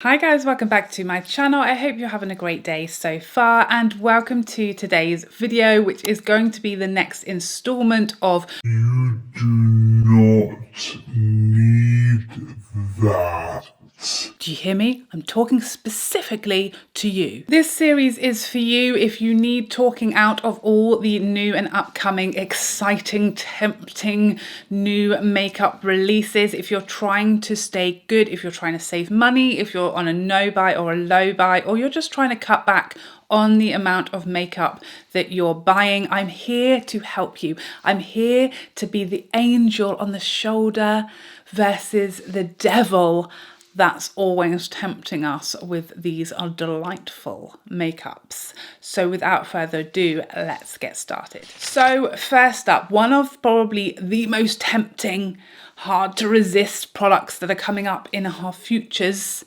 Hi guys, welcome back to my channel. I hope you're having a great day so far and welcome to today's video, which is going to be the next installment of You Do Not Need That. Do you hear me? I'm talking specifically to you. This series is for you if you need talking out of all the new and upcoming, exciting, tempting new makeup releases. If you're trying to stay good, if you're trying to save money, if you're on a no buy or a low buy, or you're just trying to cut back on the amount of makeup that you're buying, I'm here to help you. I'm here to be the angel on the shoulder versus the devil that's always tempting us with these delightful makeups. So without further ado, let's get started. So first up, one of probably the most tempting, hard to resist products that are coming up in our futures.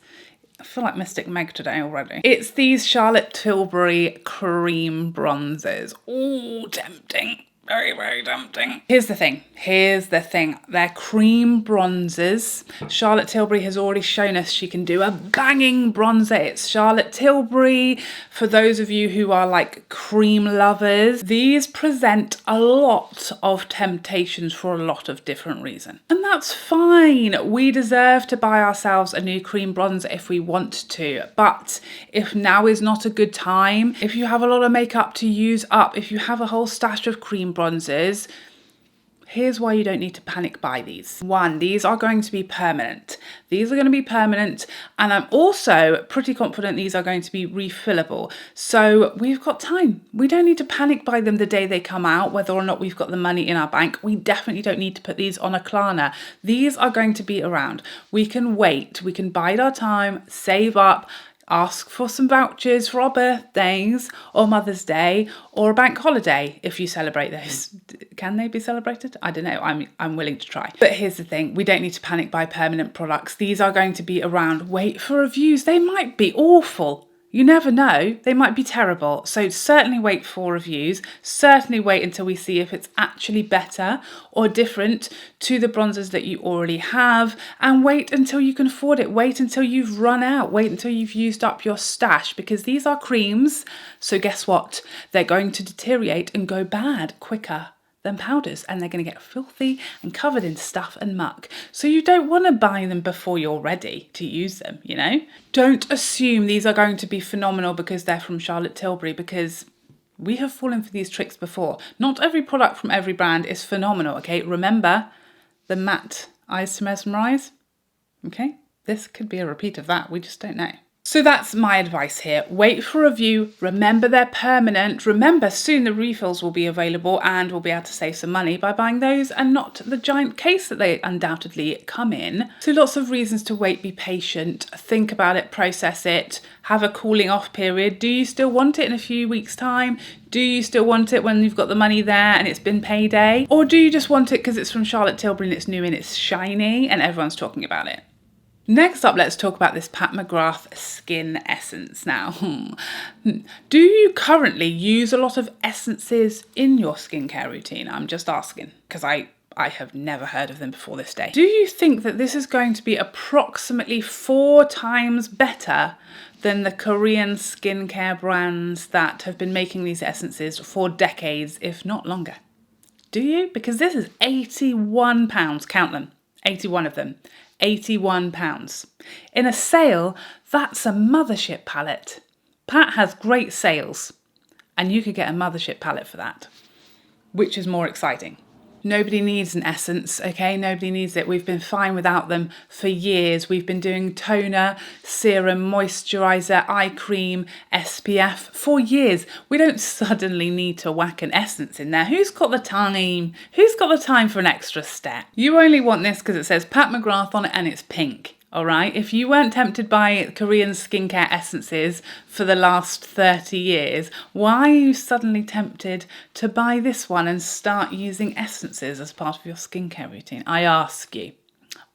I feel like Mystic Meg today already. It's these Charlotte Tilbury cream bronzers. Ooh, tempting. Very, very tempting. Here's the thing. They're cream bronzers. Charlotte Tilbury has already shown us she can do a banging bronzer. It's Charlotte Tilbury. For those of you who are like cream lovers, these present a lot of temptations for a lot of different reasons. And that's fine. We deserve to buy ourselves a new cream bronzer if we want to. But if now is not a good time, if you have a lot of makeup to use up, if you have a whole stash of cream bronzers, here's why you don't need to panic buy these. One, these are going to be permanent. These are going to be permanent, and I'm also pretty confident these are going to be refillable. So we've got time. We don't need to panic buy them the day they come out, whether or not we've got the money in our bank. We definitely don't need to put these on a Klarna. These are going to be around. We can wait. We can bide our time, save up, ask for some vouchers for our birthdays or Mother's Day or a bank holiday if you celebrate those. Can they be celebrated? I don't know. I'm willing to try. But here's the thing. We don't need to panic buy permanent products. These are going to be around. Wait for reviews. They might be awful. You never know, they might be terrible. So certainly wait for reviews, certainly wait until we see if it's actually better or different to the bronzers that you already have, and wait until you can afford it. Wait until you've run out, wait until you've used up your stash, because these are creams. So guess what? They're going to deteriorate and go bad quicker than powders, and they're going to get filthy and covered in stuff and muck. So you don't want to buy them before you're ready to use them, you know? Don't assume these are going to be phenomenal because they're from Charlotte Tilbury, because we have fallen for these tricks before. Not every product from every brand is phenomenal, okay? Remember the matte Eyes to Mesmerize, okay? This could be a repeat of that, we just don't know. So that's my advice here. Wait for a review. Remember they're permanent. Remember soon the refills will be available and we'll be able to save some money by buying those and not the giant case that they undoubtedly come in. So lots of reasons to wait, be patient, think about it, process it, have a cooling off period. Do you still want it in a few weeks' time? Do you still want it when you've got the money there and it's been payday? Or do you just want it because it's from Charlotte Tilbury and it's new and it's shiny and everyone's talking about it? Next up, let's talk about this Pat McGrath Skin Essence now. Do you currently use a lot of essences in your skincare routine? I'm just asking, because I have never heard of them before this day. Do you think that this is going to be approximately 4 times better than the Korean skincare brands that have been making these essences for decades, if not longer? Do you? Because this is £81, count them, 81 of them. £81. In a sale, that's a mothership palette. Pat has great sales, and you could get a mothership palette for that, which is more exciting. Nobody needs an essence, okay? Nobody needs it. We've been fine without them for years. We've been doing toner, serum, moisturiser, eye cream, SPF for years. We don't suddenly need to whack an essence in there. Who's got the time? Who's got the time for an extra step? You only want this because it says Pat McGrath on it and it's pink. All right, if you weren't tempted by Korean skincare essences for the last 30 years, why are you suddenly tempted to buy this one and start using essences as part of your skincare routine? I ask you,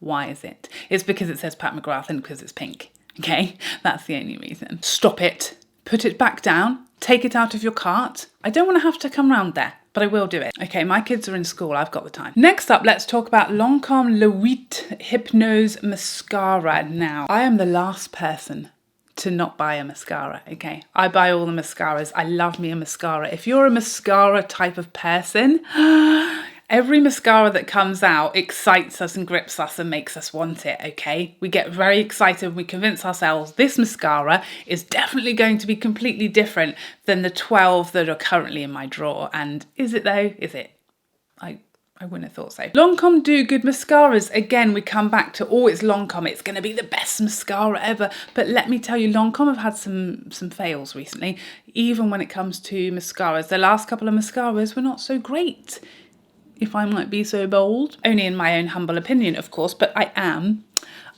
why is it? It's because it says Pat McGrath and because it's pink, okay? That's the only reason. Stop it, put it back down, take it out of your cart. I don't want to have to come round there. but I will do it. Okay, my kids are in school, I've got the time. Next up, let's talk about Lancome Le 8 Hypnose Mascara. Now, I am the last person to not buy a mascara, okay? I buy all the mascaras. I love me a mascara. If you're a mascara type of person, every mascara that comes out excites us and grips us and makes us want it, okay? We get very excited. We convince ourselves this mascara is definitely going to be completely different than the 12 that are currently in my drawer. And is it though? Is it? I wouldn't have thought so. Lancome do good mascaras. Again, we come back to, oh, it's Lancome. It's going to be the best mascara ever. But let me tell you, Lancome have had some fails recently, even when it comes to mascaras. The last couple of mascaras were not so great, if I might be so bold. Only in my own humble opinion, of course, but I am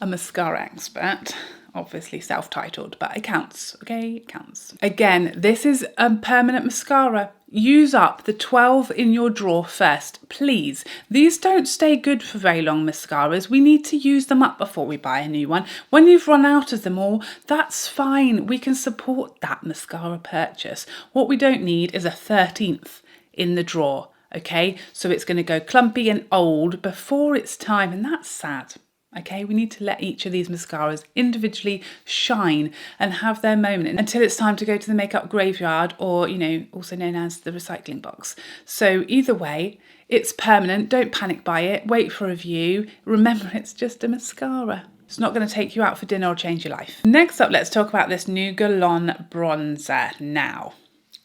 a mascara expert. Obviously self-titled, but it counts, okay? It counts. Again, this is a permanent mascara. Use up the 12 in your drawer first, please. These don't stay good for very long, mascaras. We need to use them up before we buy a new one. When you've run out of them all, that's fine. We can support that mascara purchase. What we don't need is a 13th in the drawer, okay? So it's going to go clumpy and old before it's time, and that's sad. Okay, we need to let each of these mascaras individually shine and have their moment until it's time to go to the makeup graveyard, or, you know, also known as the recycling box. So either way, it's permanent. Don't panic by it. Wait for a review. Remember, it's just a mascara. It's not going to take you out for dinner or change your life. Next up, let's talk about this new Guerlain Bronzer. Now,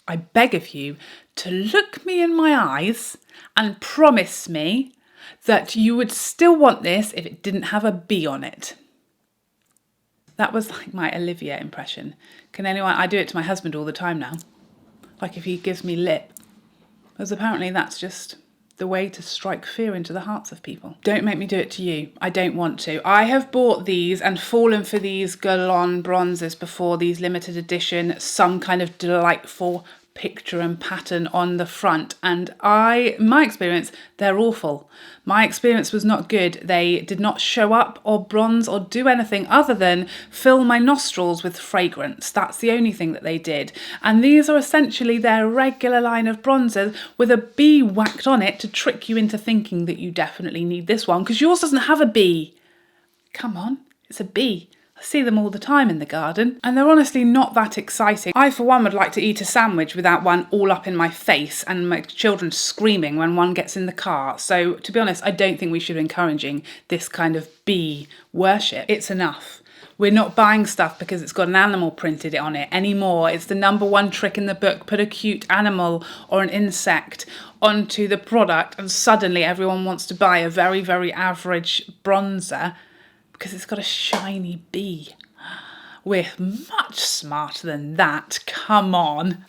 I beg of you to look me in my eyes and promise me that you would still want this if it didn't have a bee on it. That was like my Olivia impression. Can anyone, I do it to my husband all the time now. Like if he gives me lip. Because apparently that's just the way to strike fear into the hearts of people. Don't make me do it to you. I don't want to. I have bought these and fallen for these Guerlain bronzers before, these limited edition, some kind of delightful picture and pattern on the front, and my experience, they're awful. My experience was not good. They did not show up or bronze or do anything other than fill my nostrils with fragrance. That's the only thing that they did. And these are essentially their regular line of bronzers with a bee whacked on it to trick you into thinking that you definitely need this one because yours doesn't have a bee. Come on, it's a bee. See them all the time in the garden, and they're honestly not that exciting. I, for one, would like to eat a sandwich without one all up in my face and my children screaming when one gets in the car. So, to be honest, I don't think we should be encouraging this kind of bee worship. It's enough. We're not buying stuff because it's got an animal printed on it anymore. It's the #1 trick in the book. Put a cute animal or an insect onto the product, and suddenly everyone wants to buy a very, very average bronzer because it's got a shiny bee. We're much smarter than that. Come on.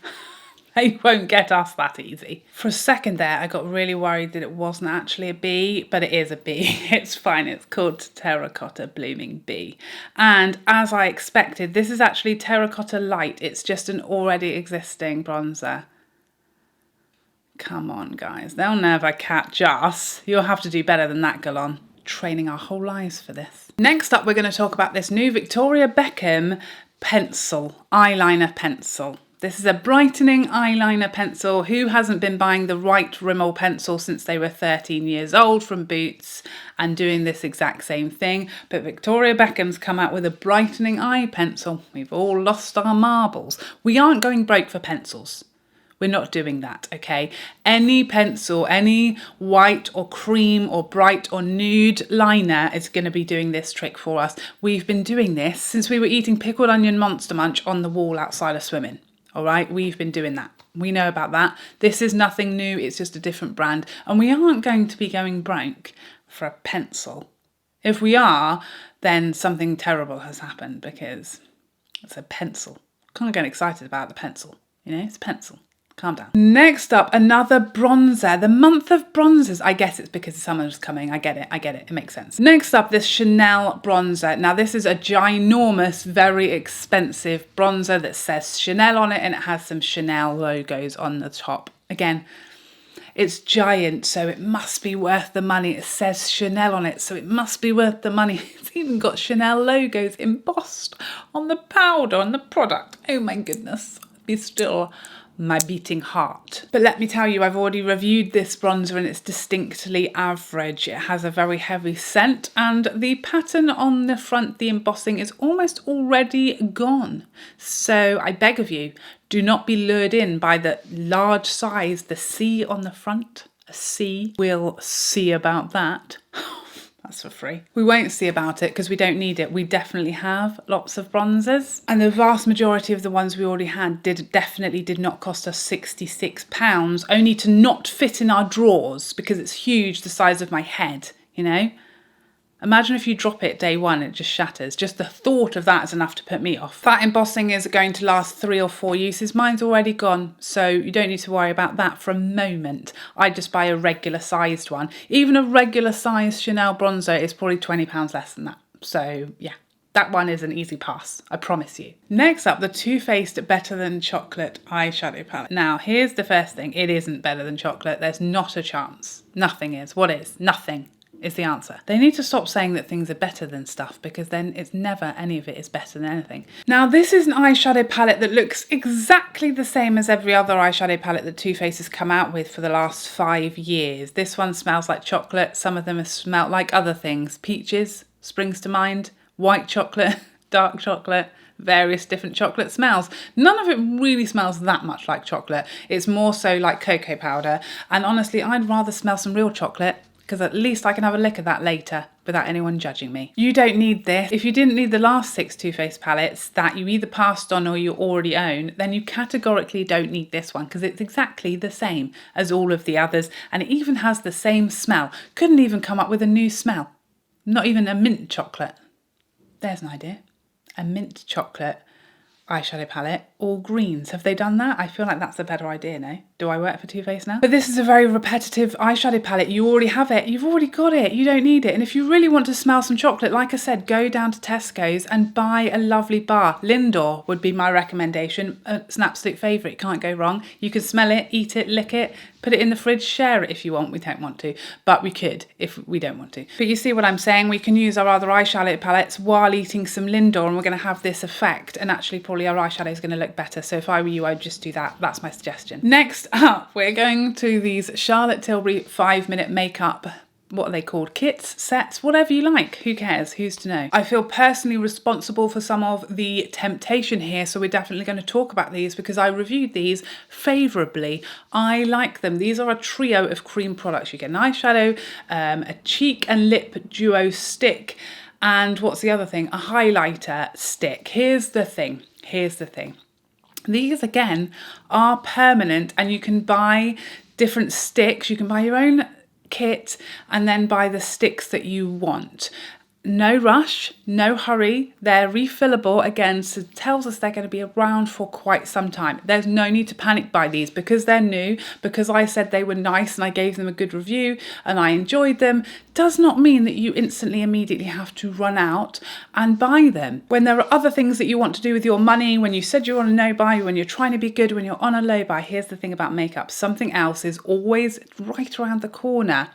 They won't get us that easy. For a second there, I got really worried that it wasn't actually a bee, but it is a bee. It's fine. It's called Terracotta Blooming Bee. And as I expected, this is actually Terracotta Light. It's just an already existing bronzer. Come on, guys. They'll never catch us. You'll have to do better than that, Guerlain. Training our whole lives for this. Next up, we're going to talk about this new Victoria Beckham pencil, eyeliner pencil. This is a brightening eyeliner pencil. Who hasn't been buying the White Rimmel pencil since they were 13 years old from Boots and doing this exact same thing? But Victoria Beckham's come out with a brightening eye pencil. We've all lost our marbles. We aren't going broke for pencils. We're not doing that, okay? Any pencil, any white or cream or bright or nude liner is going to be doing this trick for us. We've been doing this since we were eating pickled onion Monster Munch on the wall outside of swimming, all right? We've been doing that. We know about that. This is nothing new. It's just a different brand. And we aren't going to be going broke for a pencil. If we are, then something terrible has happened because it's a pencil. Can't get excited about the pencil. You know, it's a pencil. Calm down. Next up, another bronzer. The month of bronzers. I guess it's because summer's coming. I get it. It makes sense. Next up, this Chanel bronzer. Now, this is a ginormous, very expensive bronzer that says Chanel on it, and it has some Chanel logos on the top. Again, it's giant, so it must be worth the money. It says Chanel on it, so it must be worth the money. It's even got Chanel logos embossed on the powder, on the product. Oh my goodness. Be still. my beating heart. But let me tell you, I've already reviewed this bronzer and it's distinctly average. It has a very heavy scent and the pattern on the front, the embossing, is almost already gone. So I beg of you, do not be lured in by the large size, the C on the front. A C. We'll see about that. That's for free. We won't see about it because we don't need it. We definitely have lots of bronzers. And the vast majority of the ones we already had definitely did not cost us £66, only to not fit in our drawers because it's huge, the size of my head, you know? Imagine if you drop it day one, it just shatters. Just the thought of that is enough to put me off. That embossing is going to last 3 or 4 uses. Mine's already gone, so you don't need to worry about that for a moment. I just buy a regular sized one. Even a regular sized Chanel bronzer is probably £20 less than that. So yeah, that one is an easy pass, I promise you. Next up, the Too Faced Better Than Chocolate eyeshadow palette. Now, here's the first thing. It isn't better than chocolate. There's not a chance. Nothing is. What is? Nothing is the answer. They need to stop saying that things are better than stuff because then it's never any of it is better than anything. Now, this is an eyeshadow palette that looks exactly the same as every other eyeshadow palette that Too Faced has come out with for the last 5 years. This one smells like chocolate. Some of them have smelled like other things. Peaches springs to mind, white chocolate, dark chocolate, various different chocolate smells. None of it really smells that much like chocolate. It's more so like cocoa powder. And honestly, I'd rather smell some real chocolate because at least I can have a lick of that later without anyone judging me. You don't need this. If you didn't need the last 6 Too Faced palettes that you either passed on or you already own, then you categorically don't need this one because it's exactly the same as all of the others and it even has the same smell. Couldn't even come up with a new smell. Not even a mint chocolate. There's an idea. A mint chocolate eyeshadow palette, all greens. Have they done that? I feel like that's a better idea, no? Do I work for Too Faced now? But this is a very repetitive eyeshadow palette. You already have it. You've already got it. You don't need it. And if you really want to smell some chocolate, like I said, go down to Tesco's and buy a lovely bar. Lindor would be my recommendation. It's an absolute favourite. Can't go wrong. You can smell it, eat it, lick it, put it in the fridge, share it if you want. We don't want to, but we could if we don't want to. But you see what I'm saying? We can use our other eyeshadow palettes while eating some Lindor and we're going to have this effect. And actually probably our eyeshadow is going to look better. So if I were you, I'd just do that. That's my suggestion. Next up, we're going to these Charlotte Tilbury 5-minute makeup, what are they called? Kits, sets, whatever you like. Who cares? Who's to know? I feel personally responsible for some of the temptation here, so we're definitely going to talk about these because I reviewed these favourably. I like them. These are a trio of cream products. You get an eyeshadow, a cheek and lip duo stick, and what's the other thing? A highlighter stick. Here's the thing. These, again, are permanent and you can buy different sticks. You can buy your own kit and then buy the sticks that you want. No rush, no hurry. They're refillable again, so it tells us they're going to be around for quite some time. There's no need to panic buy these because they're new, because I said they were nice and I gave them a good review and I enjoyed them, does not mean that you instantly immediately have to run out and buy them. When there are other things that you want to do with your money, when you said you're on a no buy, when you're trying to be good, when you're on a low buy, here's the thing about makeup. Something else is always right around the corner.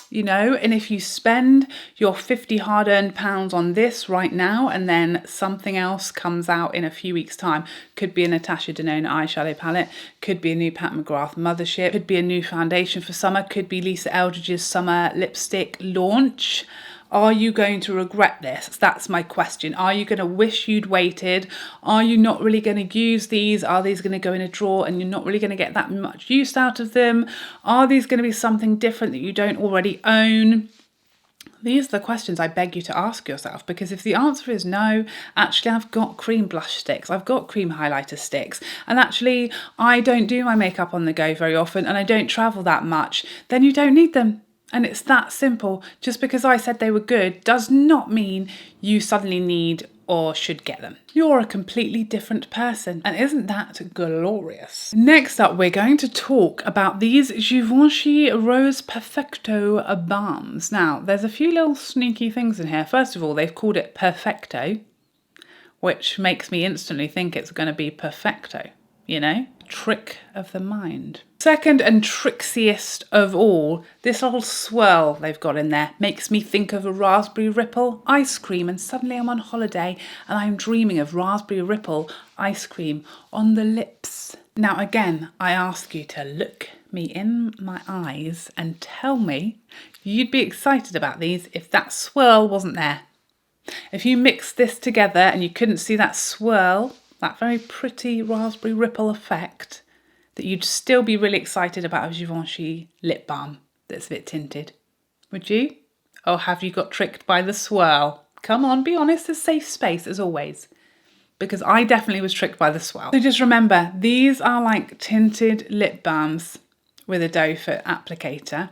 You know, and if you spend your 50 hard-earned pounds on this right now and then something else comes out in a few weeks' time, could be a Natasha Denona eyeshadow palette, could be a new Pat McGrath Mothership, could be a new foundation for summer, could be Lisa Eldridge's summer lipstick launch. Are you going to regret this? That's my question. Are you going to wish you'd waited? Are you not really going to use these? Are these going to go in a drawer and you're not really going to get that much use out of them? Are these going to be something different that you don't already own? These are the questions I beg you to ask yourself, because if the answer is no, actually I've got cream blush sticks, I've got cream highlighter sticks, and actually I don't do my makeup on the go very often and I don't travel that much, then you don't need them. And it's that simple. Just because I said they were good does not mean you suddenly need or should get them. You're a completely different person. And isn't that glorious? Next up, we're going to talk about these Givenchy Rose Perfecto balms. Now, there's a few little sneaky things in here. First of all, they've called it Perfecto, which makes me instantly think it's going to be Perfecto, you know? Trick of the mind. Second and trixiest of all, this little swirl they've got in there makes me think of a raspberry ripple ice cream, and suddenly I'm on holiday and I'm dreaming of raspberry ripple ice cream on the lips. Now again, I ask you to look me in my eyes and tell me you'd be excited about these if that swirl wasn't there. If you mixed this together and you couldn't see that swirl, that very pretty raspberry ripple effect, that you'd still be really excited about a Givenchy lip balm that's a bit tinted. Would you? Or have you got tricked by the swirl? Come on, be honest, a safe space as always. Because I definitely was tricked by the swirl. So just remember, these are like tinted lip balms with a doe foot applicator.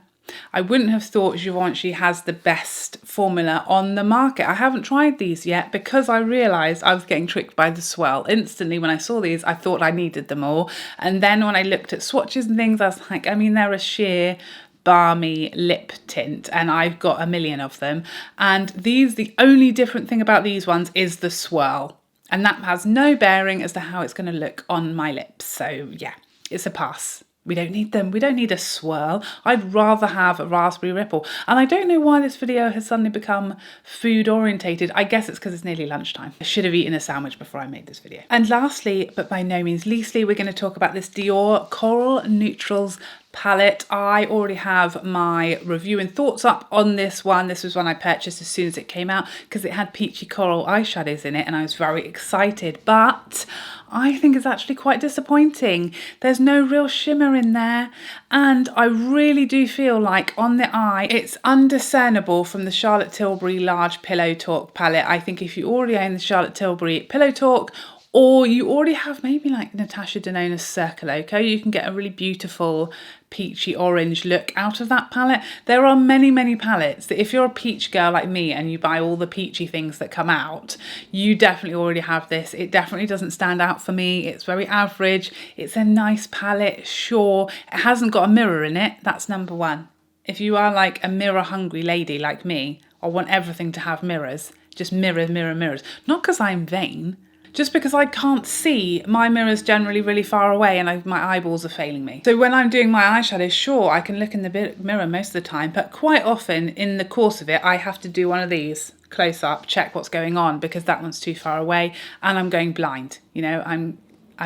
I wouldn't have thought Givenchy has the best formula on the market. I haven't tried these yet because I realised I was getting tricked by the swirl. Instantly when I saw these, I thought I needed them all. And then when I looked at swatches and things, I was like, I mean, they're a sheer balmy lip tint and I've got a million of them. And these, the only different thing about these ones is the swirl. And that has no bearing as to how it's going to look on my lips. So yeah, it's a pass. We don't need them. We don't need a swirl. I'd rather have a raspberry ripple. And I don't know why this video has suddenly become food orientated. I guess it's because it's nearly lunchtime. I should have eaten a sandwich before I made this video. And lastly, but by no means leastly, we're going to talk about this Dior Coral Neutrals palette. I already have my review and thoughts up on this one. This was one I purchased as soon as it came out because it had peachy coral eyeshadows in it and I was very excited, but I think it's actually quite disappointing. There's no real shimmer in there and I really do feel like on the eye it's undiscernible from the Charlotte Tilbury Large Pillow Talk palette. I think if you already own the Charlotte Tilbury Pillow Talk, or you already have maybe like Natasha Denona's Circoloco, you can get a really beautiful peachy orange look out of that palette. There are many, many palettes that if you're a peach girl like me and you buy all the peachy things that come out, you definitely already have this. It definitely doesn't stand out for me. It's very average. It's a nice palette, sure. It hasn't got a mirror in it. That's number one. If you are like a mirror hungry lady like me, or want everything to have mirrors, just mirror, mirror, mirrors. Not because I'm vain, just because I can't see. My mirror's generally really far away and my eyeballs are failing me. So when I'm doing my eyeshadow, sure, I can look in the mirror most of the time, but quite often in the course of it, I have to do one of these close up, check what's going on because that one's too far away and I'm going blind. You know, I'm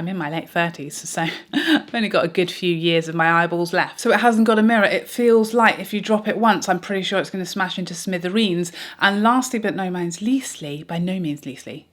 in my late 30s, so I've only got a good few years of my eyeballs left. So it hasn't got a mirror. It feels like if you drop it once, I'm pretty sure it's going to smash into smithereens. And lastly, but by no means leastly,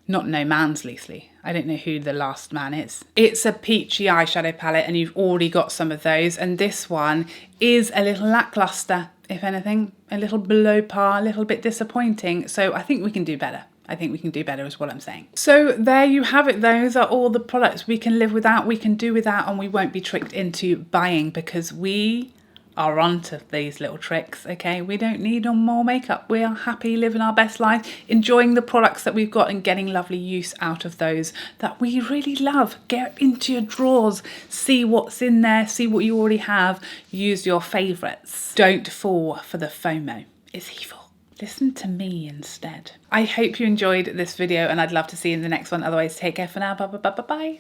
not no man's leastly. I don't know who the last man is. It's a peachy eyeshadow palette and you've already got some of those. And this one is a little lackluster, if anything, a little below par, a little bit disappointing. So I think we can do better. I think we can do better is what I'm saying. So there you have it. Those are all the products we can live without, we can do without, and we won't be tricked into buying because we are onto these little tricks, okay? We don't need no more makeup. We are happy living our best life, enjoying the products that we've got and getting lovely use out of those that we really love. Get into your drawers, see what's in there, see what you already have, use your favourites. Don't fall for the FOMO. It's evil. Listen to me instead. I hope you enjoyed this video and I'd love to see you in the next one. Otherwise, take care for now. Bye, bye, bye, bye, bye.